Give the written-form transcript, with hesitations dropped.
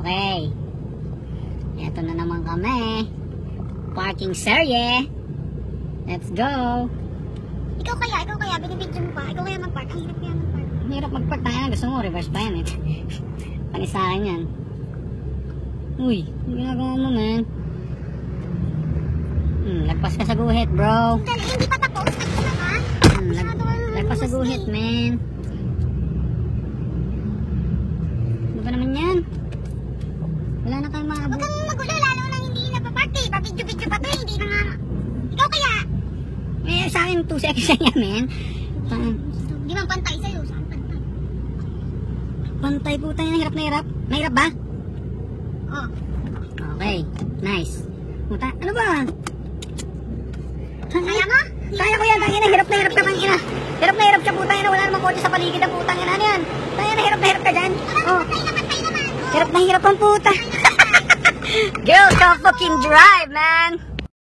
Okay. Ito na naman kami. Parking serye. Let's go. Ikaw kaya, binibidyo mo pa. Ikaw kaya mag-park. Ang hirap kaya mag-park. Ang hirap mag-park tayo. Gusto mo, reverse pa yan eh. Panis sa akin yan. Uy, ang ginagawa mo, man. Lagpas ka sa guhit, bro. Dali, hindi pa tapos. Lagpas sa guhit, man. Ano ba naman yan? Wala na kayong maabot. Huwag kang magulo, lalo nang hindi napapark eh. Pabidyo-bidyo pa to, hindi na nga. Ikaw kaya? Eh, sa akin 2 seconds na yan, man. Hindi man pantay sa'yo. Saan pantay? Pantay po tayo. Hirap na hirap. Mahirap ba? Oh. Okay. Nice. Puta, ano ba? Kaya mo? Kaya ko yan. Tangina, hirap na hirap ka, tangina. Hirap na hirap siya, putang ina. Wala namang kotse sa paligid ng putang ina. Ano yan? Tangina, hirap na hirap ka dyan. Oh. Pantay naman. Hirap na hirap ang puta. Girl, don't fucking drive, man.